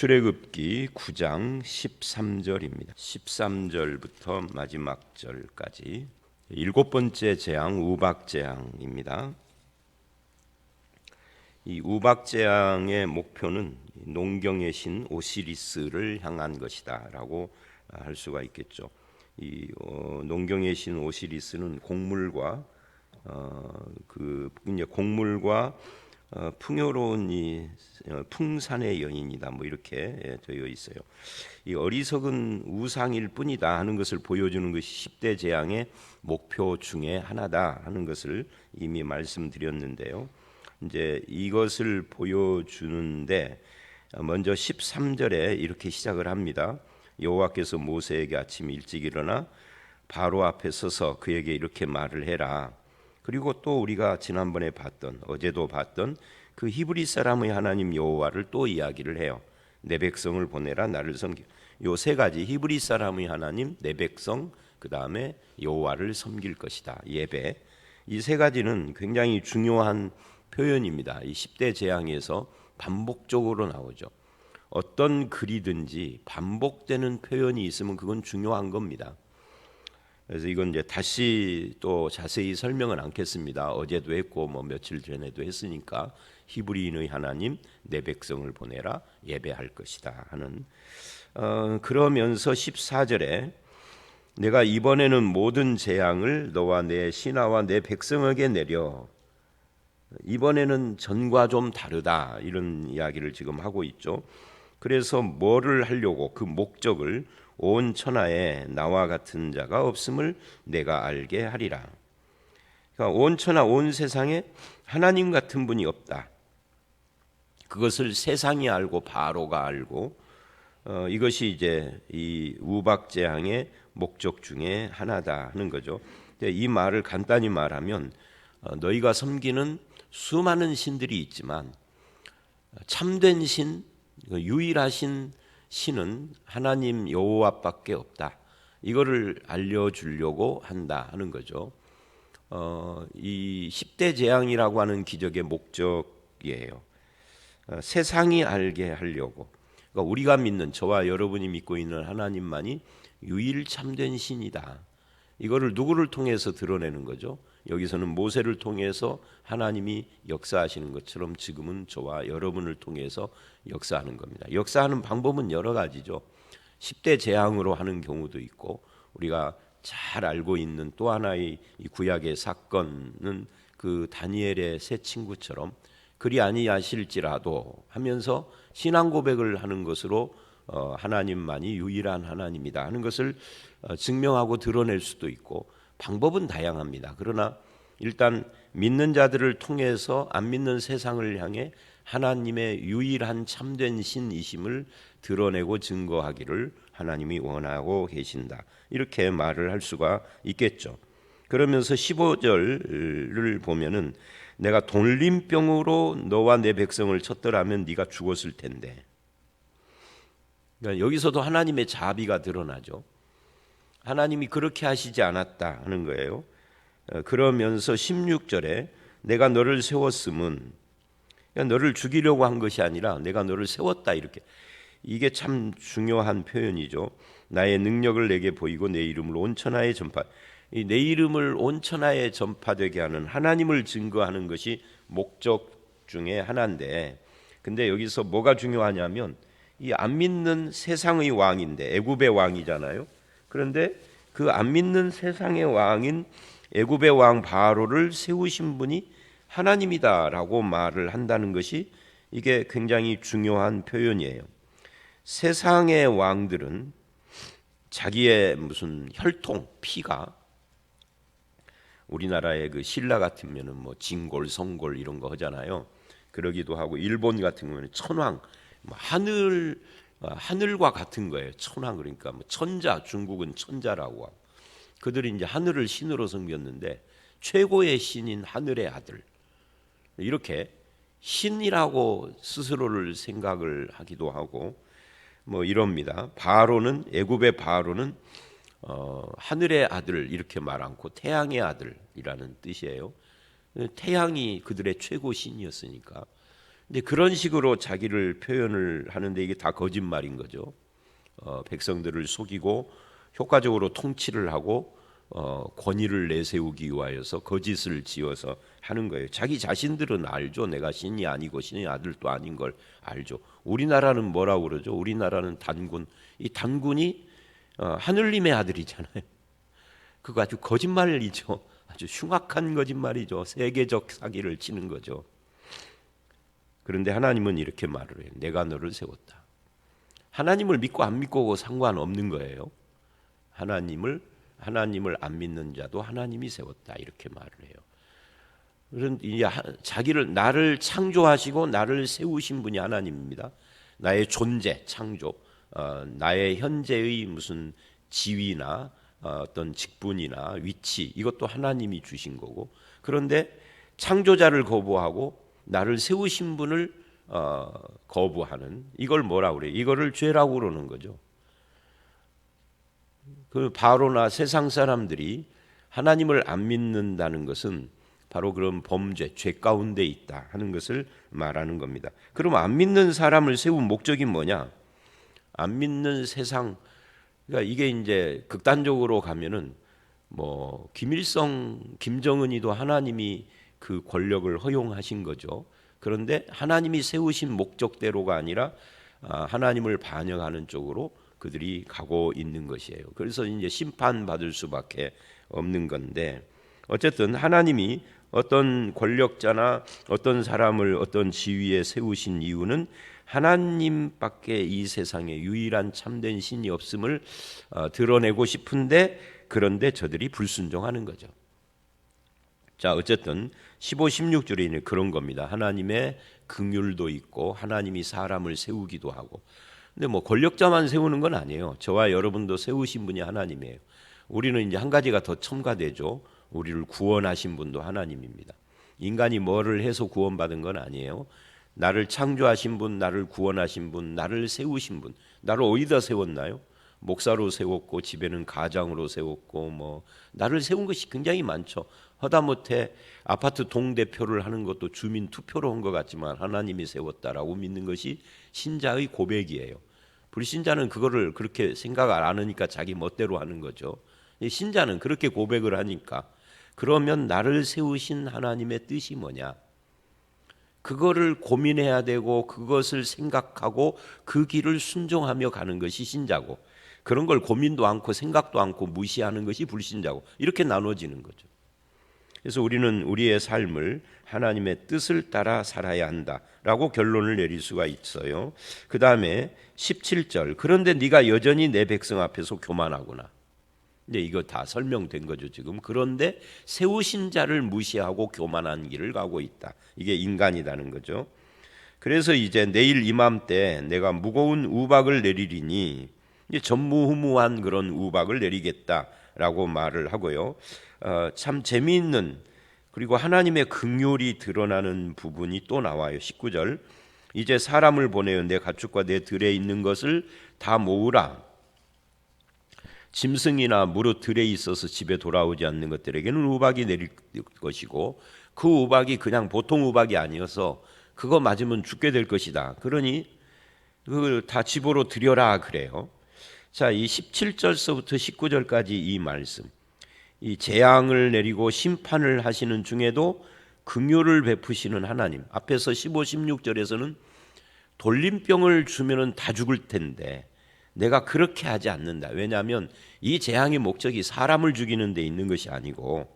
출애굽기 9장 13절입니다. 13절부터 마지막 절까지 일곱 번째 재앙 우박재앙입니다. 이 우박재앙의 목표는 농경의 신 오시리스를 향한 것이다라고 할 수가 있겠죠. 이 농경의 신 오시리스는 곡물과 곡물과 풍요로운 이 풍산의 여인이다, 뭐 이렇게 되어 있어요. 이 어리석은 우상일 뿐이다 하는 것을 보여주는 것이 10대 재앙의 목표 중에 하나다 하는 것을 이미 말씀드렸는데요. 이제 이것을 보여주는데 먼저 13절에 이렇게 시작을 합니다. 여호와께서 모세에게 아침 일찍 일어나 바로 앞에 서서 그에게 이렇게 말을 해라. 그리고 또 우리가 지난번에 어제도 봤던 그 히브리 사람의 하나님 여호와를 또 이야기를 해요. 내 백성을 보내라, 나를 섬기. 요 세 가지, 히브리 사람의 하나님, 내 백성, 그 다음에 여호와를 섬길 것이다, 예배. 이 세 가지는 굉장히 중요한 표현입니다. 이 10대 재앙에서 반복적으로 나오죠. 어떤 글이든지 반복되는 표현이 있으면 그건 중요한 겁니다. 그래서 이건 이제 다시 또 자세히 설명은 않겠습니다. 어제도 했고 뭐 며칠 전에도 했으니까 히브리인의 하나님, 내 백성을 보내라, 예배할 것이다 하는 그러면서 14절에 내가 이번에는 모든 재앙을 너와 내 신하와 내 백성에게 내려. 이번에는 전과 좀 다르다, 이런 이야기를 지금 하고 있죠. 그래서 뭐를 하려고, 그 목적을 온 천하에 나와 같은 자가 없음을 내가 알게 하리라. 그러니까 온 천하 온 세상에 하나님 같은 분이 없다. 그것을 세상이 알고 바로가 알고 이것이 이제 이 우박재앙의 목적 중에 하나다 하는 거죠. 이 말을 간단히 말하면 너희가 섬기는 수많은 신들이 있지만 참된 신, 유일하신 신은 하나님 여호와밖에 없다. 이거를 알려주려고 한다 하는 거죠. 이 10대 재앙이라고 하는 기적의 목적이에요. 세상이 알게 하려고. 그러니까 우리가 믿는, 저와 여러분이 믿고 있는 하나님만이 유일 참된 신이다. 이거를 누구를 통해서 드러내는 거죠? 여기서는 모세를 통해서 하나님이 역사하시는 것처럼 지금은 저와 여러분을 통해서 역사하는 겁니다. 역사하는 방법은 여러 가지죠. 10대 재앙으로 하는 경우도 있고, 우리가 잘 알고 있는 또 하나의 이 구약의 사건은 그 다니엘의 세 친구처럼 그리 아니하실지라도 하면서 신앙 고백을 하는 것으로 하나님만이 유일한 하나님이다 하는 것을 증명하고 드러낼 수도 있고, 방법은 다양합니다. 그러나 일단 믿는 자들을 통해서 안 믿는 세상을 향해 하나님의 유일한 참된 신이심을 드러내고 증거하기를 하나님이 원하고 계신다, 이렇게 말을 할 수가 있겠죠. 그러면서 15절을 보면은 내가 돌림병으로 너와 내 백성을 쳤더라면 네가 죽었을 텐데. 그러니까 여기서도 하나님의 자비가 드러나죠. 하나님이 그렇게 하시지 않았다 하는 거예요. 그러면서 16절에 내가 너를 세웠음은, 너를 죽이려고 한 것이 아니라 내가 너를 세웠다, 이렇게. 이게 참 중요한 표현이죠. 나의 능력을 내게 보이고 내 이름을 온 천하에 전파. 내 이름을 온 천하에 전파되게 하는 하나님을 증거하는 것이 목적 중에 하나인데, 근데 여기서 뭐가 중요하냐면 이 안 믿는 세상의 왕인데, 애굽의 왕이잖아요. 그런데 그 안 믿는 세상의 왕인 애굽의 왕 바로를 세우신 분이 하나님이다라고 말을 한다는 것이 이게 굉장히 중요한 표현이에요. 세상의 왕들은 자기의 무슨 혈통, 피가, 우리나라의 그 신라 같으면은 뭐 진골, 성골 이런 거 하잖아요. 그러기도 하고, 일본 같은 경우는 천황, 뭐 하늘과 같은 거예요. 천황, 그러니까 뭐 천자, 중국은 천자라고 하고, 그들이 이제 하늘을 신으로 섬겼는데 최고의 신인 하늘의 아들, 이렇게 신이라고 스스로를 생각을 하기도 하고 뭐 이럽니다. 바로는, 애굽의 바로는 하늘의 아들 이렇게 말 않고 태양의 아들이라는 뜻이에요. 태양이 그들의 최고 신이었으니까. 근데 그런 식으로 자기를 표현을 하는데 이게 다 거짓말인 거죠. 백성들을 속이고 효과적으로 통치를 하고 권위를 내세우기 위하여서 거짓을 지어서 하는 거예요. 자기 자신들은 알죠. 내가 신이 아니고 신의 아들도 아닌 걸 알죠. 우리나라는 뭐라고 그러죠? 우리나라는 단군. 이 단군이 하늘님의 아들이잖아요. 그거 아주 거짓말이죠. 아주 흉악한 거짓말이죠. 세계적 사기를 치는 거죠. 그런데 하나님은 이렇게 말을 해요. 내가 너를 세웠다. 하나님을 믿고 안 믿고 상관없는 거예요. 하나님을 안 믿는 자도 하나님이 세웠다 이렇게 말을 해요. 그런 이제 자기를 나를 창조하시고 나를 세우신 분이 하나님입니다. 나의 존재, 창조, 나의 현재의 무슨 지위나 어떤 직분이나 위치 이것도 하나님이 주신 거고, 그런데 창조자를 거부하고 나를 세우신 분을 거부하는 이걸 뭐라고 그래요? 이거를 죄라고 그러는 거죠. 그 바로나 세상 사람들이 하나님을 안 믿는다는 것은 바로 그런 범죄, 죄 가운데 있다 하는 것을 말하는 겁니다. 그럼 안 믿는 사람을 세운 목적이 뭐냐? 안 믿는 세상, 그러니까 이게 이제 극단적으로 가면은 뭐 김일성, 김정은이도 하나님이 그 권력을 허용하신 거죠. 그런데 하나님이 세우신 목적대로가 아니라 하나님을 반영하는 쪽으로 그들이 가고 있는 것이에요. 그래서 이제 심판받을 수밖에 없는 건데, 어쨌든 하나님이 어떤 권력자나 어떤 사람을 어떤 지위에 세우신 이유는 하나님밖에 이 세상에 유일한 참된 신이 없음을 드러내고 싶은데, 그런데 저들이 불순종하는 거죠. 자, 어쨌든 15, 16절에 그런 겁니다. 하나님의 긍휼도 있고 하나님이 사람을 세우기도 하고. 근데 뭐 권력자만 세우는 건 아니에요. 저와 여러분도 세우신 분이 하나님이에요. 우리는 이제 한 가지가 더 첨가되죠. 우리를 구원하신 분도 하나님입니다. 인간이 뭐를 해서 구원받은 건 아니에요. 나를 창조하신 분, 나를 구원하신 분, 나를 세우신 분. 나를 어디다 세웠나요? 목사로 세웠고 집에는 가장으로 세웠고 뭐 나를 세운 것이 굉장히 많죠. 허다못해 아파트 동대표를 하는 것도 주민 투표로 한 것 같지만 하나님이 세웠다라고 믿는 것이 신자의 고백이에요. 불신자는 그거를 그렇게 생각 안 하니까 자기 멋대로 하는 거죠. 신자는 그렇게 고백을 하니까, 그러면 나를 세우신 하나님의 뜻이 뭐냐? 그거를 고민해야 되고 그것을 생각하고 그 길을 순종하며 가는 것이 신자고, 그런 걸 고민도 않고 생각도 않고 무시하는 것이 불신자고, 이렇게 나눠지는 거죠. 그래서 우리는 우리의 삶을 하나님의 뜻을 따라 살아야 한다라고 결론을 내릴 수가 있어요. 그 다음에 17절, 그런데 네가 여전히 내 백성 앞에서 교만하구나. 이제 이거 다 설명된 거죠 지금. 그런데 세우신 자를 무시하고 교만한 길을 가고 있다. 이게 인간이라는 거죠. 그래서 이제 내일 이맘때 내가 무거운 우박을 내리리니, 이제 전무후무한 그런 우박을 내리겠다라고 말을 하고요. 참 재미있는, 그리고 하나님의 긍휼이 드러나는 부분이 또 나와요. 19절, 이제 사람을 보내어 내 가축과 내 들에 있는 것을 다 모으라. 짐승이나 무릇 들에 있어서 집에 돌아오지 않는 것들에게는 우박이 내릴 것이고, 그 우박이 그냥 보통 우박이 아니어서 그거 맞으면 죽게 될 것이다. 그러니 그걸 다 집으로 들여라 그래요. 자, 이 17절서부터 19절까지 이 말씀, 이 재앙을 내리고 심판을 하시는 중에도 긍휼을 베푸시는 하나님. 앞에서 15, 16절에서는 돌림병을 주면은 다 죽을 텐데 내가 그렇게 하지 않는다. 왜냐하면 이 재앙의 목적이 사람을 죽이는 데 있는 것이 아니고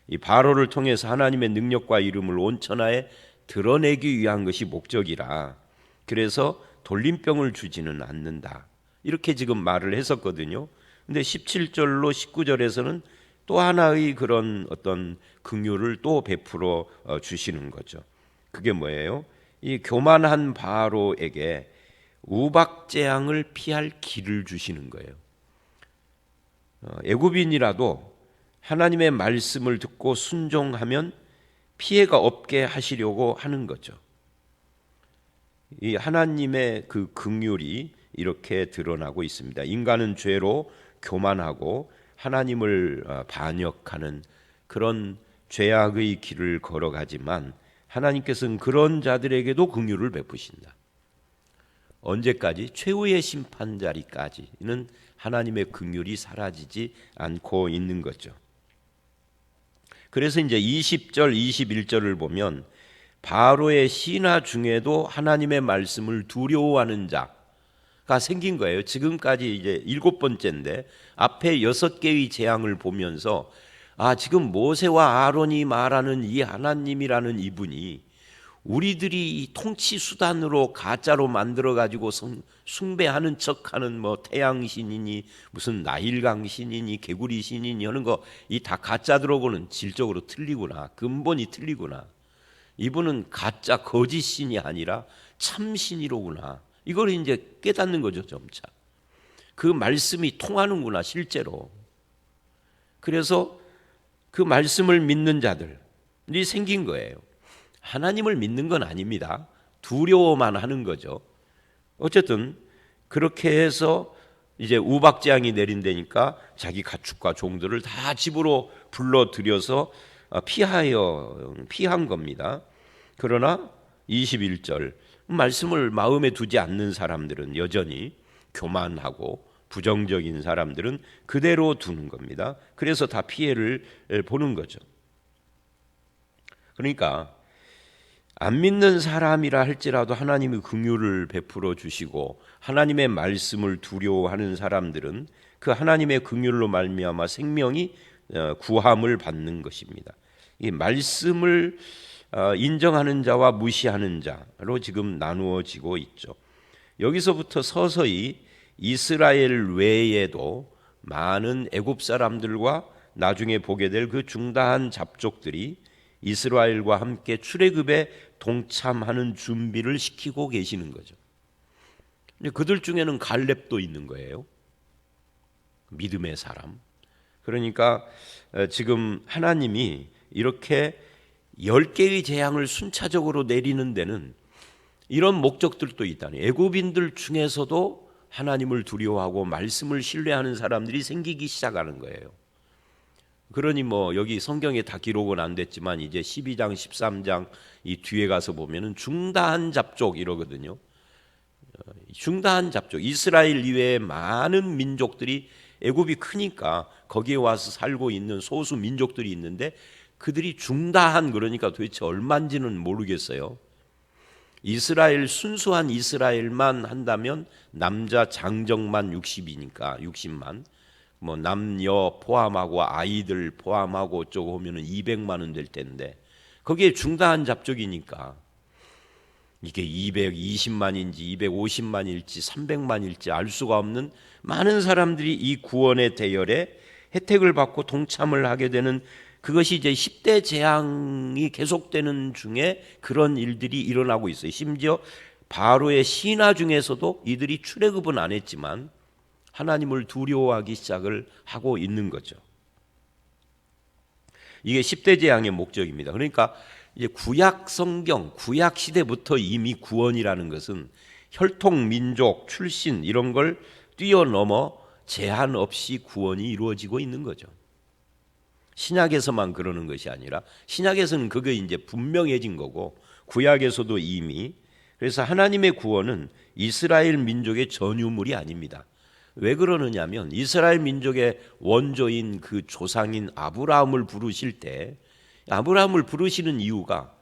이 바로를 통해서 하나님의 능력과 이름을 온 천하에 드러내기 위한 것이 목적이라, 그래서 돌림병을 주지는 않는다. 이렇게 지금 말을 했었거든요. 근데 17절로 19절에서는 또 하나의 그런 어떤 긍휼을 또 베풀어 주시는 거죠. 그게 뭐예요? 이 교만한 바로에게 우박 재앙을 피할 길을 주시는 거예요. 애굽인이라도 하나님의 말씀을 듣고 순종하면 피해가 없게 하시려고 하는 거죠. 이 하나님의 그 긍휼이 이렇게 드러나고 있습니다. 인간은 죄로 교만하고 하나님을 반역하는 그런 죄악의 길을 걸어가지만 하나님께서는 그런 자들에게도 긍휼을 베푸신다. 언제까지? 최후의 심판 자리까지는 하나님의 긍휼이 사라지지 않고 있는 거죠. 그래서 이제 20절, 21절을 보면 바로의 신하 중에도 하나님의 말씀을 두려워하는 자가 생긴 거예요. 지금까지 이제 7번째인데 앞에 6개의 재앙을 보면서 지금 모세와 아론이 말하는 이 하나님이라는 이분이 우리들이 통치 수단으로 가짜로 만들어 가지고 숭배하는 척하는 뭐 태양신이니 무슨 나일강신이니 개구리신이니 하는 거 이 다 가짜들하고는 질적으로 틀리구나. 근본이 틀리구나. 이분은 가짜 거짓신이 아니라 참신이로구나. 이걸 이제 깨닫는 거죠, 점차. 그 말씀이 통하는구나, 실제로. 그래서 그 말씀을 믿는 자들이 생긴 거예요. 하나님을 믿는 건 아닙니다. 두려워만 하는 거죠. 어쨌든 그렇게 해서 이제 우박재앙이 내린다니까 자기 가축과 종들을 다 집으로 불러들여서 피한 겁니다. 그러나 21절 말씀을 마음에 두지 않는 사람들은 여전히 교만하고 부정적인 사람들은 그대로 두는 겁니다. 그래서 다 피해를 보는 거죠. 그러니까 안 믿는 사람이라 할지라도 하나님이 긍휼을 베풀어 주시고 하나님의 말씀을 두려워하는 사람들은 그 하나님의 긍휼로 말미암아 생명이 구함을 받는 것입니다. 이 말씀을 인정하는 자와 무시하는 자로 지금 나누어지고 있죠. 여기서부터 서서히 이스라엘 외에도 많은 애굽 사람들과 나중에 보게 될 그 중다한 잡족들이 이스라엘과 함께 출애굽에 동참하는 준비를 시키고 계시는 거죠. 그들 중에는 갈렙도 있는 거예요. 믿음의 사람. 그러니까 지금 하나님이 이렇게 10개의 재앙을 순차적으로 내리는 데는 이런 목적들도 있다니. 애굽인들 중에서도 하나님을 두려워하고 말씀을 신뢰하는 사람들이 생기기 시작하는 거예요. 그러니 뭐 여기 성경에 다 기록은 안 됐지만 이제 12장, 13장 이 뒤에 가서 보면은 중다한 잡족 이러거든요. 중다한 잡족. 이스라엘 이외에 많은 민족들이 애굽이 크니까 거기에 와서 살고 있는 소수 민족들이 있는데 그들이 중다한 그러니까 도대체 얼마인지는 모르겠어요. 이스라엘 순수한 이스라엘만 한다면 남자 장정만 60이니까 60만 뭐 남녀 포함하고 아이들 포함하고 어쩌고 하면은 200만은 될 텐데 거기에 중다한 잡족이니까 이게 220만인지 250만일지 300만일지 알 수가 없는 많은 사람들이 이 구원의 대열에 혜택을 받고 동참을 하게 되는 그것이 이제 10대 재앙이 계속되는 중에 그런 일들이 일어나고 있어요. 심지어 바로의 신하 중에서도 이들이 출애굽은 안 했지만 하나님을 두려워하기 시작을 하고 있는 거죠. 이게 10대 재앙의 목적입니다. 그러니까 이제 구약 성경, 구약 시대부터 이미 구원이라는 것은 혈통, 민족, 출신 이런 걸 뛰어넘어 제한 없이 구원이 이루어지고 있는 거죠. 신약에서만 그러는 것이 아니라 신약에서는 그게 이제 분명해진 거고 구약에서도 이미 그래서 하나님의 구원은 이스라엘 민족의 전유물이 아닙니다. 왜 그러느냐면 이스라엘 민족의 원조인 그 조상인 아브라함을 부르실 때 아브라함을 부르시는 이유가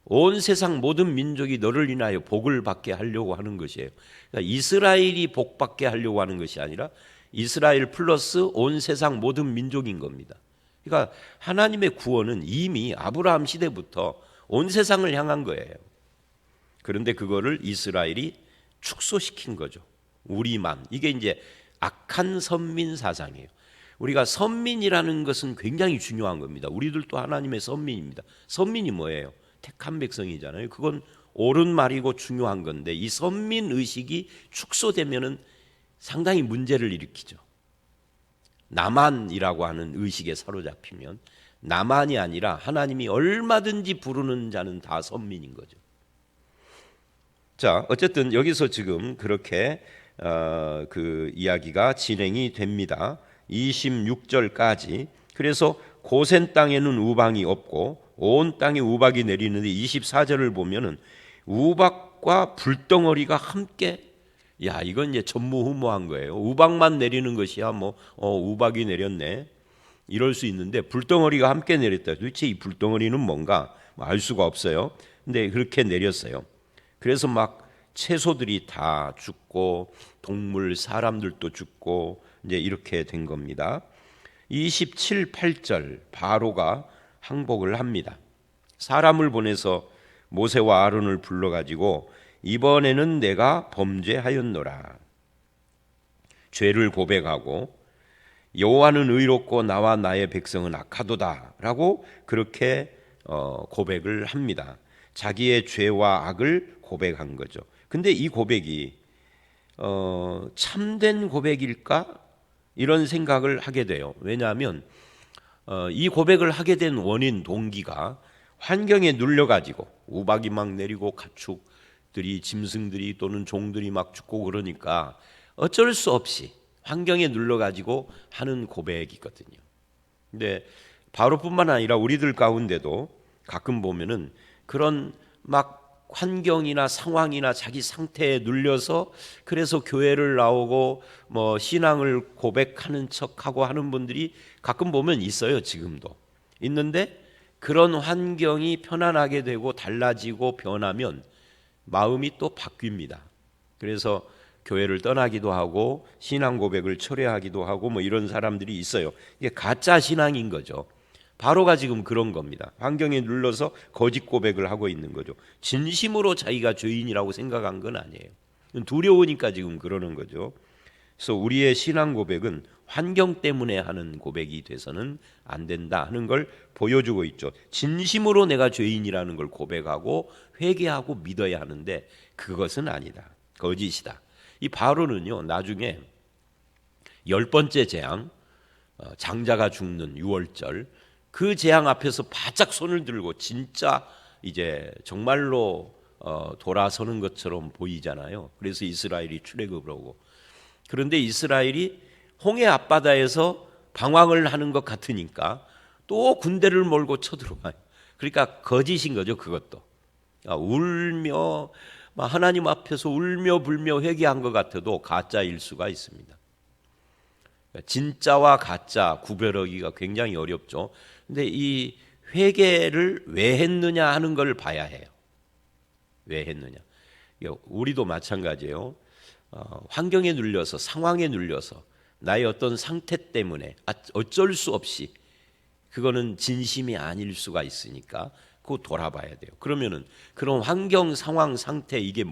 온 세상 모든 민족이 너를 인하여 복을 받게 하려고 하는 것이에요. 그러니까 이스라엘이 복 받게 하려고 하는 것이 아니라 이스라엘 플러스 온 세상 모든 민족인 겁니다. 그러니까 하나님의 구원은 이미 아브라함 시대부터 온 세상을 향한 거예요. 그런데 그거를 이스라엘이 축소시킨 거죠. 우리만. 이게 이제 악한 선민 사상이에요. 우리가 선민이라는 것은 굉장히 중요한 겁니다. 우리들도 하나님의 선민입니다. 선민이 뭐예요? 택한 백성이잖아요. 그건 옳은 말이고 중요한 건데 이 선민 의식이 축소되면은 상당히 문제를 일으키죠. 나만이라고 하는 의식에 사로잡히면 나만이 아니라 하나님이 얼마든지 부르는 자는 다 선민인 거죠. 자, 어쨌든 여기서 지금 그렇게 그 이야기가 진행이 됩니다. 26절까지. 그래서 고센 땅에는 우방이 없고 온 땅에 우박이 내리는데 24절을 보면은 우박과 불덩어리가 함께, 야, 이건 이제 전무후무한 거예요. 우박만 내리는 것이야 우박이 내렸네 이럴 수 있는데 불덩어리가 함께 내렸다. 도대체 이 불덩어리는 뭔가 알 수가 없어요. 근데 그렇게 내렸어요. 그래서 막 채소들이 다 죽고 동물, 사람들도 죽고 이제 이렇게 된 겁니다. 27, 8절 바로가 항복을 합니다. 사람을 보내서 모세와 아론을 불러가지고 이번에는 내가 범죄하였노라. 죄를 고백하고 여호와는 의롭고 나와 나의 백성은 악하도다라고 그렇게 고백을 합니다. 자기의 죄와 악을 고백한 거죠. 근데 이 고백이 참된 고백일까? 이런 생각을 하게 돼요. 왜냐하면 이 고백을 하게 된 원인, 동기가 환경에 눌려가지고 우박이 막 내리고 가축들이, 짐승들이 또는 종들이 막 죽고 그러니까 어쩔 수 없이 환경에 눌려가지고 하는 고백이거든요. 근데 바로뿐만 아니라 우리들 가운데도 가끔 보면은 그런 막 환경이나 상황이나 자기 상태에 눌려서 그래서 교회를 나오고 신앙을 고백하는 척하고 하는 분들이 가끔 보면 있어요. 지금도 있는데 그런 환경이 편안하게 되고 달라지고 변하면 마음이 또 바뀝니다. 그래서 교회를 떠나기도 하고 신앙 고백을 철회하기도 하고 이런 사람들이 있어요. 이게 가짜 신앙인 거죠. 바로가 지금 그런 겁니다. 환경에 눌러서 거짓 고백을 하고 있는 거죠. 진심으로 자기가 죄인이라고 생각한 건 아니에요. 두려우니까 지금 그러는 거죠. 그래서 우리의 신앙 고백은 환경 때문에 하는 고백이 돼서는 안 된다 하는 걸 보여주고 있죠. 진심으로 내가 죄인이라는 걸 고백하고 회개하고 믿어야 하는데 그것은 아니다. 거짓이다. 이 바로는요, 나중에 10번째 재앙, 장자가 죽는 유월절, 그 재앙 앞에서 바짝 손을 들고 진짜 이제 정말로 돌아서는 것처럼 보이잖아요. 그래서 이스라엘이 출애굽을 하고, 그런데 이스라엘이 홍해 앞바다에서 방황을 하는 것 같으니까 또 군대를 몰고 쳐들어와요. 그러니까 거짓인 거죠. 그것도 울며 하나님 앞에서 울며 불며 회개한 것 같아도 가짜일 수가 있습니다. 진짜와 가짜 구별하기가 굉장히 어렵죠. 근데 이 회개를 왜 했느냐 하는 걸 봐야 해요. 왜 했느냐. 우리도 마찬가지예요. 환경에 눌려서, 상황에 눌려서 나의 어떤 상태 때문에 어쩔 수 없이, 그거는 진심이 아닐 수가 있으니까 그거 돌아봐야 돼요. 그러면은 그런 환경, 상황, 상태, 이게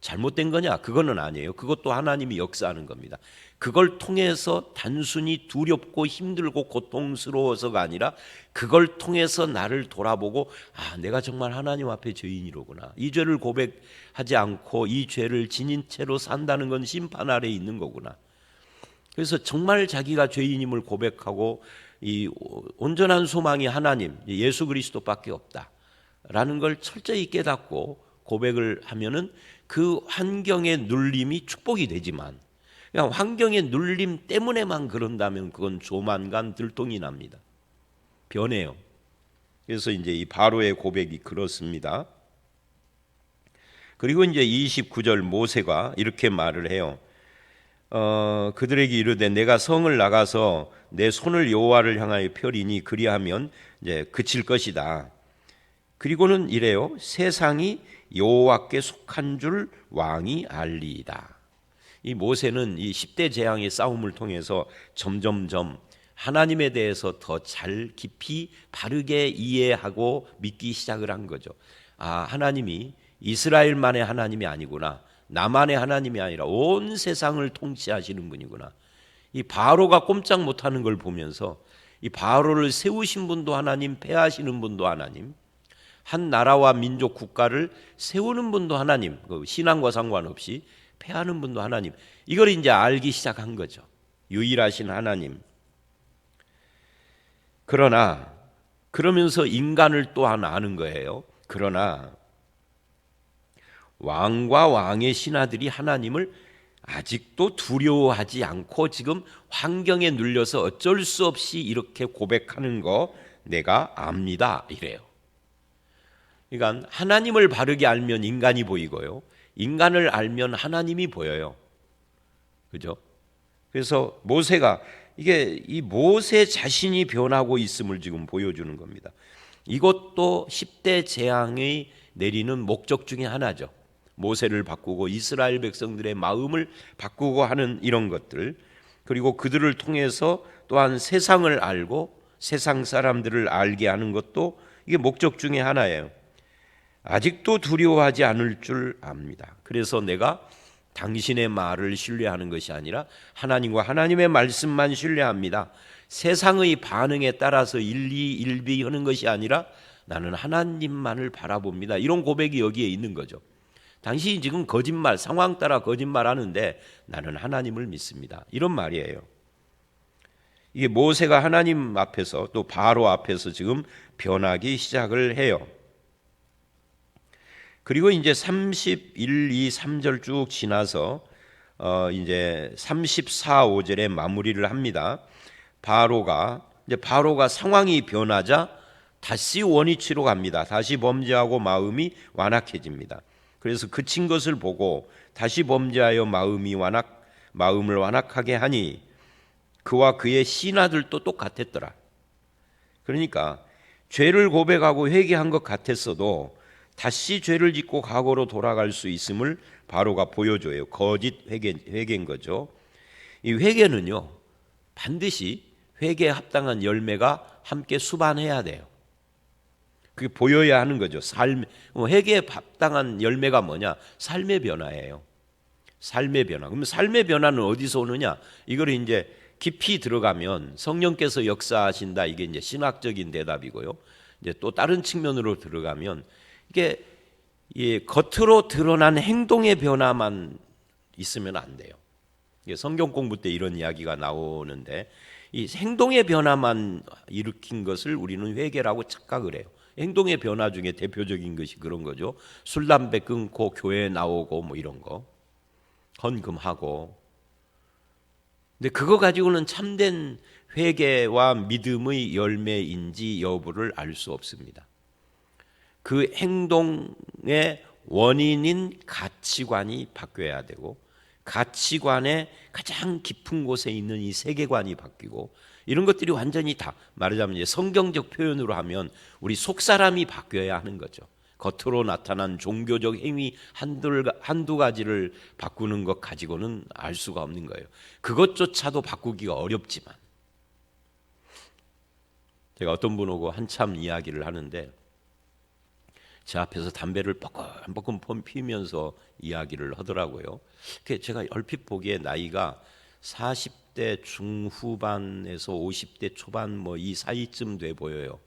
잘못된 거냐? 그거는 아니에요. 그것도 하나님이 역사하는 겁니다. 그걸 통해서 단순히 두렵고 힘들고 고통스러워서가 아니라 그걸 통해서 나를 돌아보고, 내가 정말 하나님 앞에 죄인이로구나. 이 죄를 고백하지 않고 이 죄를 지닌 채로 산다는 건 심판 아래에 있는 거구나. 그래서 정말 자기가 죄인임을 고백하고 이 온전한 소망이 하나님, 예수 그리스도밖에 없다라는 걸 철저히 깨닫고 고백을 하면은 그 환경의 눌림이 축복이 되지만, 그냥 환경의 눌림 때문에만 그런다면 그건 조만간 들통이 납니다. 변해요. 그래서 이제 이 바로의 고백이 그렇습니다. 그리고 이제 29절 모세가 이렇게 말을 해요. 그들에게 이르되 내가 성을 나가서 내 손을 여호와를 향하여 펴리니 그리하면 이제 그칠 것이다. 그리고는 이래요. 세상이 여호와께 속한 줄 왕이 알리이다. 이 모세는 이 10대 재앙의 싸움을 통해서 점점점 하나님에 대해서 더 잘 깊이 바르게 이해하고 믿기 시작을 한 거죠. 하나님이 이스라엘만의 하나님이 아니구나. 나만의 하나님이 아니라 온 세상을 통치하시는 분이구나. 이 바로가 꼼짝 못하는 걸 보면서 이 바로를 세우신 분도 하나님, 패하시는 분도 하나님, 한 나라와 민족 국가를 세우는 분도 하나님, 신앙과 상관없이 패하는 분도 하나님, 이걸 이제 알기 시작한 거죠. 유일하신 하나님. 그러면서 인간을 또한 아는 거예요. 그러나 왕과 왕의 신하들이 하나님을 아직도 두려워하지 않고 지금 환경에 눌려서 어쩔 수 없이 이렇게 고백하는 거 내가 압니다. 이래요. 그러니까 하나님을 바르게 알면 인간이 보이고요, 인간을 알면 하나님이 보여요. 그죠? 그래서 모세가 이게 이 모세 자신이 변하고 있음을 지금 보여주는 겁니다. 이것도 10대 재앙이 내리는 목적 중에 하나죠. 모세를 바꾸고 이스라엘 백성들의 마음을 바꾸고 하는 이런 것들, 그리고 그들을 통해서 또한 세상을 알고 세상 사람들을 알게 하는 것도 이게 목적 중에 하나예요. 아직도 두려워하지 않을 줄 압니다. 그래서 내가 당신의 말을 신뢰하는 것이 아니라 하나님과 하나님의 말씀만 신뢰합니다. 세상의 반응에 따라서 일비하는 것이 아니라 나는 하나님만을 바라봅니다. 이런 고백이 여기에 있는 거죠. 당신이 지금 거짓말, 상황 따라 거짓말하는데 나는 하나님을 믿습니다. 이런 말이에요. 이게 모세가 하나님 앞에서 또 바로 앞에서 지금 변하기 시작을 해요. 그리고 이제 31, 2, 3절 쭉 지나서 이제 34, 5절에 마무리를 합니다. 바로가 상황이 변하자 다시 원위치로 갑니다. 다시 범죄하고 마음이 완악해집니다. 그래서 그친 것을 보고 다시 범죄하여 마음을 완악하게 하니 그와 그의 신하들도 똑같았더라. 그러니까 죄를 고백하고 회개한 것 같았어도 다시 죄를 짓고 과거로 돌아갈 수 있음을 바로가 보여줘요. 거짓 회개인 거죠. 이 회개는요, 반드시 회개에 합당한 열매가 함께 수반해야 돼요. 그게 보여야 하는 거죠. 회개에 합당한 열매가 뭐냐? 삶의 변화예요. 삶의 변화. 그러면 삶의 변화는 어디서 오느냐? 이걸 이제 깊이 들어가면 성령께서 역사하신다. 이게 이제 신학적인 대답이고요. 이제 또 다른 측면으로 들어가면 이게 겉으로 드러난 행동의 변화만 있으면 안 돼요. 성경 공부 때 이런 이야기가 나오는데 이 행동의 변화만 일으킨 것을 우리는 회개라고 착각을 해요. 행동의 변화 중에 대표적인 것이 그런 거죠. 술, 담배 끊고 교회에 나오고 뭐 이런 거, 헌금하고. 근데 그거 가지고는 참된 회개와 믿음의 열매인지 여부를 알 수 없습니다. 그 행동의 원인인 가치관이 바뀌어야 되고, 가치관의 가장 깊은 곳에 있는 이 세계관이 바뀌고, 이런 것들이 완전히 다 말하자면 이제 성경적 표현으로 하면 우리 속사람이 바뀌어야 하는 거죠. 겉으로 나타난 종교적 행위 한두 가지를 바꾸는 것 가지고는 알 수가 없는 거예요. 그것조차도 바꾸기가 어렵지만, 제가 어떤 분하고 한참 이야기를 하는데 제 앞에서 담배를 뻐끔뻐끔 피우면서 이야기를 하더라고요. 제가 얼핏 보기에 나이가 40대 중후반에서 50대 초반 뭐 이 사이쯤 돼 보여요.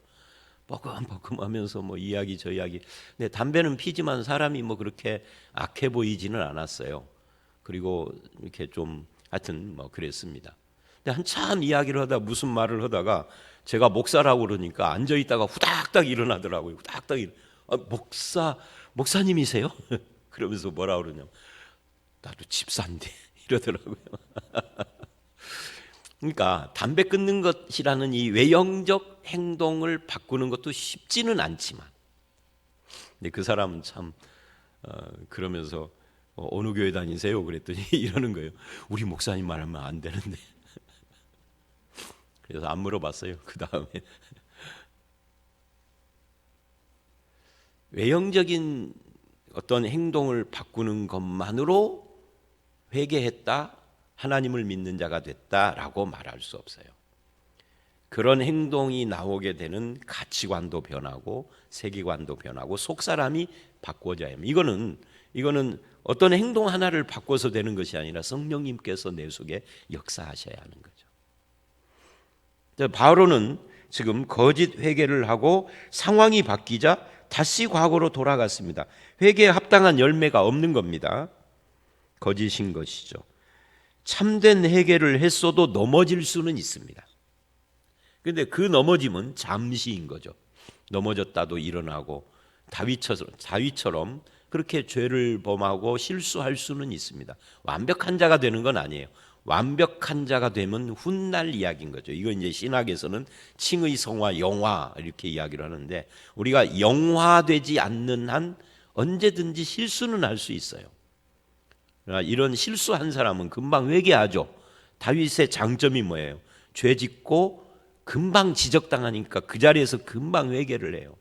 뻐끔뻐끔 하면서 뭐 이야기 저 이야기. 근데 담배는 피지만 사람이 뭐 그렇게 악해 보이지는 않았어요. 그리고 이렇게 좀 하여튼 뭐 그랬습니다. 근데 한참 이야기를 하다 무슨 말을 하다가 제가 목사라고 그러니까 앉아 있다가 후닥닥 일어나더라고요. 후닥닥 목사님이세요? 그러면서 뭐라 그러냐면 나도 집사인데 이러더라고요. 그러니까 담배 끊는 것이라는 이 외형적 행동을 바꾸는 것도 쉽지는 않지만, 근데 그 사람은 참 그러면서 어느 교회 다니세요? 그랬더니 이러는 거예요. 우리 목사님 말하면 안 되는데. 그래서 안 물어봤어요. 그 다음에 외형적인 어떤 행동을 바꾸는 것만으로 회개했다, 하나님을 믿는 자가 됐다라고 말할 수 없어요. 그런 행동이 나오게 되는 가치관도 변하고 세계관도 변하고 속사람이 바꿔져야 합니다. 이거는 어떤 행동 하나를 바꿔서 되는 것이 아니라 성령님께서 내 속에 역사하셔야 하는 거죠. 바로는 지금 거짓 회개를 하고 상황이 바뀌자 다시 과거로 돌아갔습니다. 회개에 합당한 열매가 없는 겁니다. 거짓인 것이죠. 참된 회개를 했어도 넘어질 수는 있습니다. 그런데 그 넘어짐은 잠시인 거죠. 넘어졌다도 일어나고 다윗처럼 그렇게 죄를 범하고 실수할 수는 있습니다. 완벽한 자가 되는 건 아니에요. 완벽한 자가 되면 훗날 이야기인 거죠. 이거 이제 신학에서는 칭의 성화, 영화 이렇게 이야기를 하는데, 우리가 영화되지 않는 한 언제든지 실수는 할 수 있어요. 이런 실수한 사람은 금방 회개하죠. 다윗의 장점이 뭐예요? 죄 짓고 금방 지적당하니까 그 자리에서 금방 회개를 해요.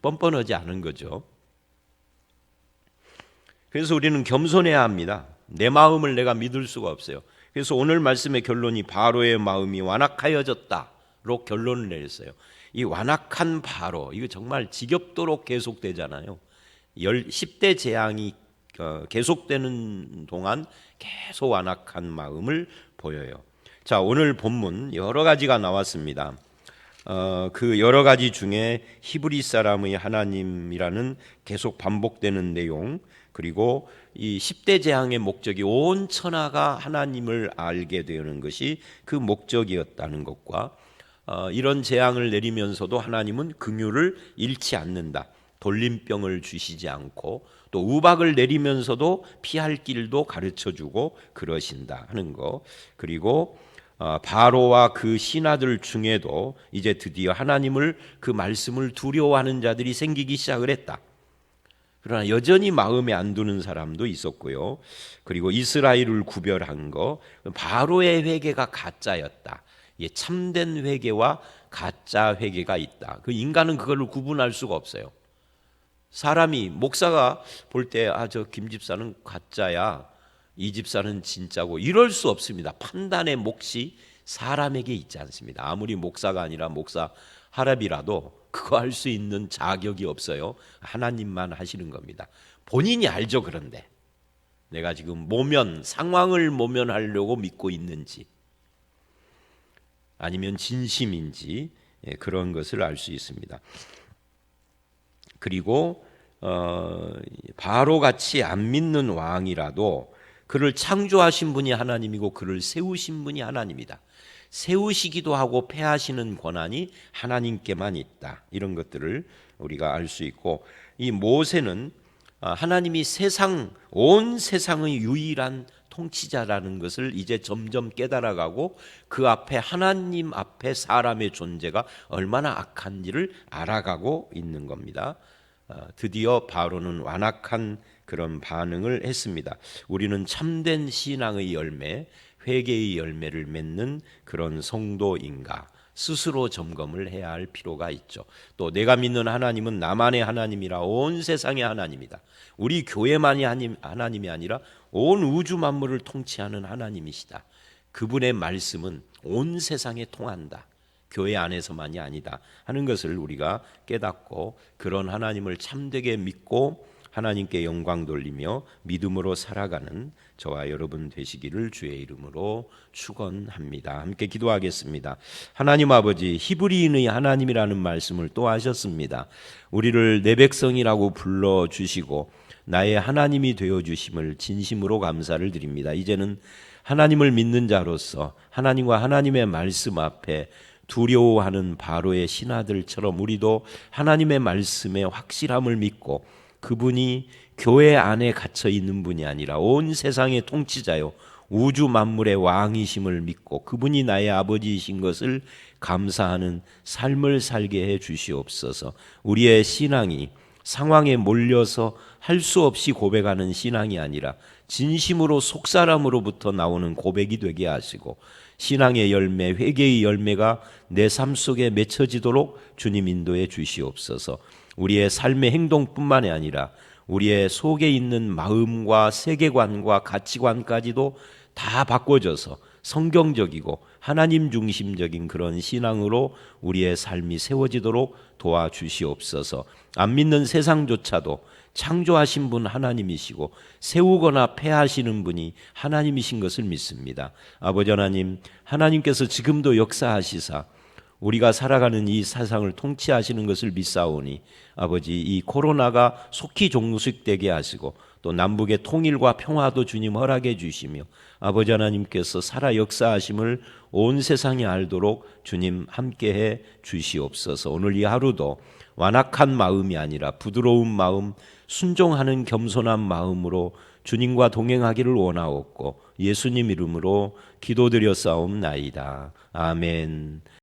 뻔뻔하지 않은 거죠. 그래서 우리는 겸손해야 합니다. 내 마음을 내가 믿을 수가 없어요. 그래서 오늘 말씀의 결론이 바로의 마음이 완악하여졌다로 결론을 내렸어요. 이 완악한 바로, 이거 정말 지겹도록 계속되잖아요. 10대 재앙이 계속되는 동안 계속 완악한 마음을 보여요. 자, 오늘 본문 여러 가지가 나왔습니다. 그 여러 가지 중에 히브리 사람의 하나님이라는 계속 반복되는 내용, 그리고 이 10대 재앙의 목적이 온 천하가 하나님을 알게 되는 것이 그 목적이었다는 것과, 이런 재앙을 내리면서도 하나님은 긍휼을 잃지 않는다. 돌림병을 주시지 않고 또 우박을 내리면서도 피할 길도 가르쳐주고 그러신다 하는 거. 그리고 바로와 그 신하들 중에도 이제 드디어 하나님을, 그 말씀을 두려워하는 자들이 생기기 시작을 했다. 그러나 여전히 마음에 안 두는 사람도 있었고요. 그리고 이스라엘을 구별한 거, 바로의 회개가 가짜였다. 참된 회개와 가짜 회개가 있다. 그 인간은 그걸 구분할 수가 없어요. 사람이, 목사가 볼 때 저 김 집사는 가짜야, 이 집사는 진짜고, 이럴 수 없습니다. 판단의 몫이 사람에게 있지 않습니다. 아무리 목사가 아니라 목사 하랍이라도 그거 할 수 있는 자격이 없어요. 하나님만 하시는 겁니다. 본인이 알죠. 그런데 내가 지금 상황을 모면하려고 믿고 있는지 아니면 진심인지, 그런 것을 알 수 있습니다. 그리고 바로같이 안 믿는 왕이라도 그를 창조하신 분이 하나님이고 그를 세우신 분이 하나님이다. 세우시기도 하고 패하시는 권한이 하나님께만 있다. 이런 것들을 우리가 알 수 있고, 이 모세는 하나님이 온 세상의 유일한 통치자라는 것을 이제 점점 깨달아가고, 그 앞에, 하나님 앞에 사람의 존재가 얼마나 악한지를 알아가고 있는 겁니다. 드디어 바로는 완악한 그런 반응을 했습니다. 우리는 참된 신앙의 열매, 회개의 열매를 맺는 그런 성도인가, 스스로 점검을 해야 할 필요가 있죠. 또 내가 믿는 하나님은 나만의 하나님이라 온 세상의 하나님이다. 우리 교회만이 하나님이 아니라 온 우주 만물을 통치하는 하나님이시다. 그분의 말씀은 온 세상에 통한다. 교회 안에서만이 아니다 하는 것을 우리가 깨닫고, 그런 하나님을 참되게 믿고 하나님께 영광 돌리며 믿음으로 살아가는 저와 여러분 되시기를 주의 이름으로 축원합니다. 함께 기도하겠습니다. 하나님 아버지, 히브리인의 하나님이라는 말씀을 또 하셨습니다. 우리를 내 백성이라고 불러주시고 나의 하나님이 되어주심을 진심으로 감사를 드립니다. 이제는 하나님을 믿는 자로서 하나님과 하나님의 말씀 앞에 두려워하는 바로의 신하들처럼 우리도 하나님의 말씀의 확실함을 믿고, 그분이 교회 안에 갇혀 있는 분이 아니라 온 세상의 통치자요 우주 만물의 왕이심을 믿고 그분이 나의 아버지이신 것을 감사하는 삶을 살게 해 주시옵소서. 우리의 신앙이 상황에 몰려서 할 수 없이 고백하는 신앙이 아니라 진심으로 속사람으로부터 나오는 고백이 되게 하시고, 신앙의 열매, 회개의 열매가 내 삶 속에 맺혀지도록 주님 인도해 주시옵소서. 우리의 삶의 행동뿐만이 아니라 우리의 속에 있는 마음과 세계관과 가치관까지도 다 바꿔줘서 성경적이고 하나님 중심적인 그런 신앙으로 우리의 삶이 세워지도록 도와주시옵소서. 안 믿는 세상조차도 창조하신 분 하나님이시고 세우거나 폐하시는 분이 하나님이신 것을 믿습니다. 아버지 하나님, 하나님께서 지금도 역사하시사 우리가 살아가는 이 세상을 통치하시는 것을 믿사오니, 아버지, 이 코로나가 속히 종식되게 하시고 또 남북의 통일과 평화도 주님 허락해 주시며, 아버지 하나님께서 살아 역사하심을 온 세상이 알도록 주님 함께해 주시옵소서. 오늘 이 하루도 완악한 마음이 아니라 부드러운 마음, 순종하는 겸손한 마음으로 주님과 동행하기를 원하옵고 예수님 이름으로 기도드려 싸움나이다. 아멘.